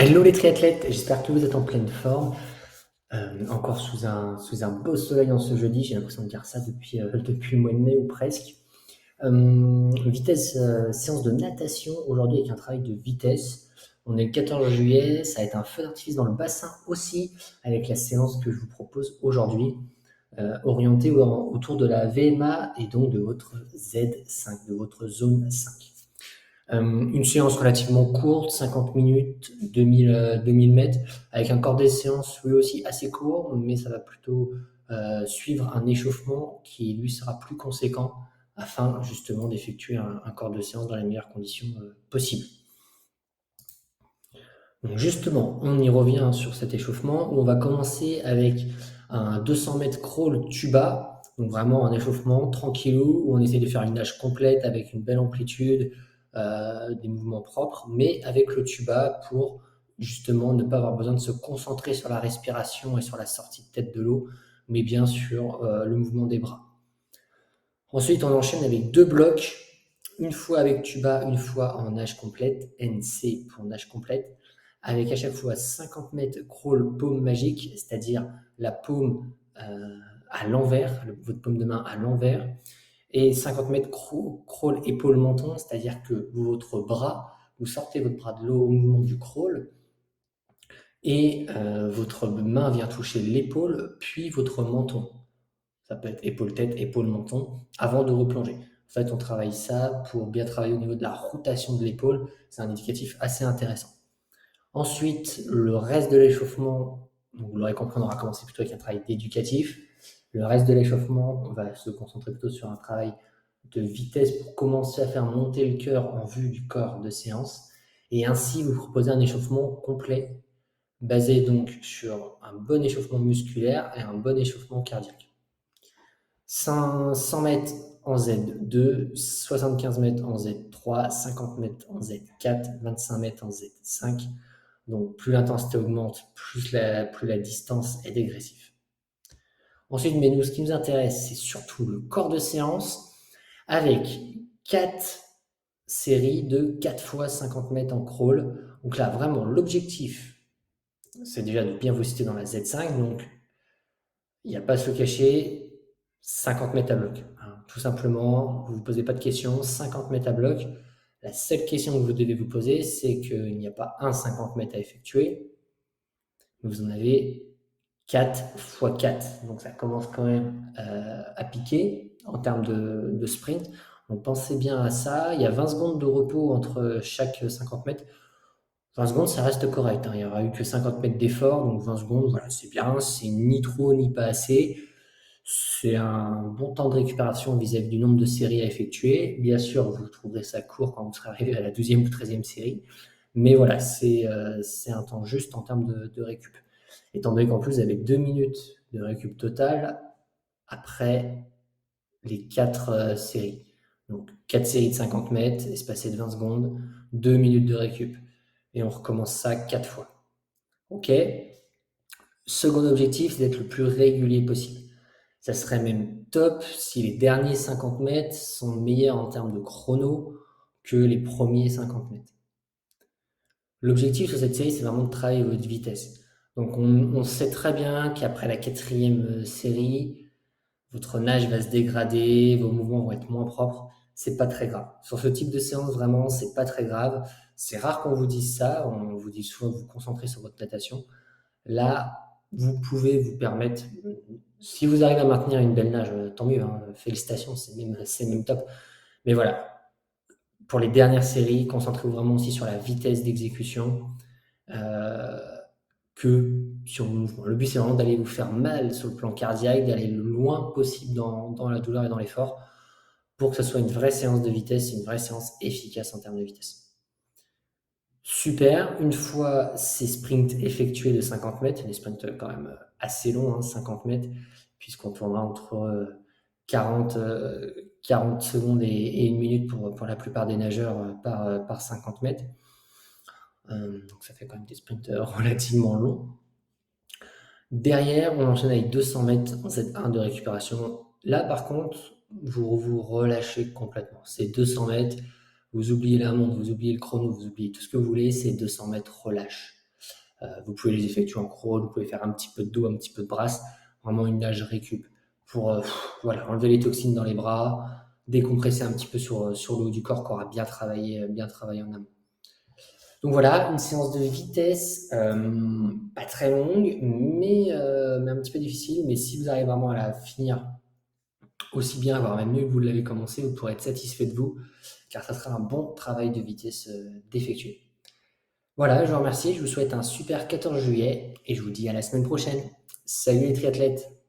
Hello les triathlètes, j'espère que vous êtes en pleine forme. Encore sous un beau soleil en ce jeudi, j'ai l'impression de dire ça depuis le mois de mai ou presque. Séance de natation aujourd'hui avec un travail de vitesse. On est le 14 juillet, ça va être un feu d'artifice dans le bassin aussi avec la séance que je vous propose aujourd'hui, orientée autour de la VMA et donc de votre Z5, de votre zone 5. Une séance relativement courte, 50 minutes, 2000 mètres, avec un corps des séances lui aussi assez court, mais ça va plutôt suivre un échauffement qui lui sera plus conséquent afin justement d'effectuer un corps de séance dans les meilleures conditions possibles. Donc justement, on y revient sur cet échauffement où on va commencer avec un 200 mètres crawl tuba, donc vraiment un échauffement tranquillou où on essaie de faire une nage complète avec une belle amplitude, des mouvements propres, mais avec le tuba pour justement ne pas avoir besoin de se concentrer sur la respiration et sur la sortie de tête de l'eau, mais bien sur le mouvement des bras. Ensuite, on enchaîne avec 2 blocs, une fois avec tuba, une fois en nage complète, NC pour nage complète, avec à chaque fois 50 mètres crawl paume magique, c'est-à-dire la paume à l'envers, votre paume de main à l'envers, et 50 mètres crawl épaule menton, c'est-à-dire que votre bras, vous sortez votre bras de l'eau au mouvement du crawl, et votre main vient toucher l'épaule, puis votre menton. Ça peut être épaule-tête, épaule-menton, avant de replonger. En fait, on travaille ça pour bien travailler au niveau de la rotation de l'épaule. C'est un indicatif assez intéressant. Ensuite, le reste de l'échauffement, vous l'aurez compris, on aura commencé plutôt avec un travail éducatif. Le reste de l'échauffement, on va se concentrer plutôt sur un travail de vitesse pour commencer à faire monter le cœur en vue du corps de séance et ainsi vous proposer un échauffement complet basé donc sur un bon échauffement musculaire et un bon échauffement cardiaque. 100 mètres en Z2, 75 mètres en Z3, 50 mètres en Z4, 25 mètres en Z5. Donc plus l'intensité augmente, plus la distance est dégressive. Ensuite, mais nous, ce qui nous intéresse, c'est surtout le corps de séance avec 4 séries de 4 fois 50 mètres en crawl. Donc là, vraiment, l'objectif, c'est déjà de bien vous citer dans la Z5. Donc, il n'y a pas à se le cacher, 50 mètres à bloc. Tout simplement, vous ne vous posez pas de questions, 50 mètres à bloc. La seule question que vous devez vous poser, c'est qu'il n'y a pas un 50 mètres à effectuer. Vous en avez 4 x 4. Donc ça commence quand même à piquer en termes de sprint. Donc pensez bien à ça. Il y a 20 secondes de repos entre chaque 50 mètres. 20 secondes, ça reste correct. Il n'y aura eu que 50 mètres d'effort, donc 20 secondes, voilà, c'est bien. C'est ni trop ni pas assez. C'est un bon temps de récupération vis-à-vis du nombre de séries à effectuer. Bien sûr, vous trouverez ça court quand vous serez arrivé à la 12e ou 13e série. Mais voilà, c'est un temps juste en termes de récup. Étant donné qu'en plus, vous avez 2 minutes de récup totale après les 4 séries. Donc 4 séries de 50 mètres, espacées de 20 secondes, 2 minutes de récup. Et on recommence ça 4 fois. OK. Second objectif, c'est d'être le plus régulier possible. Ça serait même top si les derniers 50 mètres sont meilleurs en termes de chrono que les premiers 50 mètres. L'objectif sur cette série, c'est vraiment de travailler votre vitesse. Donc on sait très bien qu'après la 4e série, votre nage va se dégrader, vos mouvements vont être moins propres. C'est pas très grave. Sur ce type de séance, vraiment, c'est pas très grave. C'est rare qu'on vous dise ça. On vous dit souvent de vous concentrer sur votre natation. Là, vous pouvez vous permettre, si vous arrivez à maintenir une belle nage, tant mieux, hein, félicitations, c'est même top. Mais voilà, pour les dernières séries, concentrez-vous vraiment aussi sur la vitesse d'exécution que sur le mouvement. Le but, c'est vraiment d'aller vous faire mal sur le plan cardiaque, d'aller le loin possible dans la douleur et dans l'effort pour que ce soit une vraie séance de vitesse, une vraie séance efficace en termes de vitesse. Super, une fois ces sprints effectués de 50 mètres, des sprints quand même assez longs, 50 mètres, puisqu'on tournera entre 40 secondes et 1 minute pour la plupart des nageurs par 50 mètres. Donc ça fait quand même des sprints relativement longs. Derrière, on enchaîne avec 200 mètres en Z1 de récupération. Là, par contre, vous vous relâchez complètement. C'est 200 mètres, vous oubliez la montre, vous oubliez le chrono, vous oubliez tout ce que vous voulez, c'est 200 mètres relâche. Vous pouvez les effectuer en crawl, vous pouvez faire un petit peu de dos, un petit peu de brasse, vraiment une nage récup pour voilà, enlever les toxines dans les bras, décompresser un petit peu sur le haut du corps qui aura bien travaillé en amont. Donc voilà, une séance de vitesse, pas très longue, mais un petit peu difficile. Mais si vous arrivez vraiment à la finir aussi bien, voire même mieux que vous l'avez commencé, vous pourrez être satisfait de vous, car ça sera un bon travail de vitesse d'effectuer. Voilà, je vous remercie, je vous souhaite un super 14 juillet et je vous dis à la semaine prochaine. Salut les triathlètes!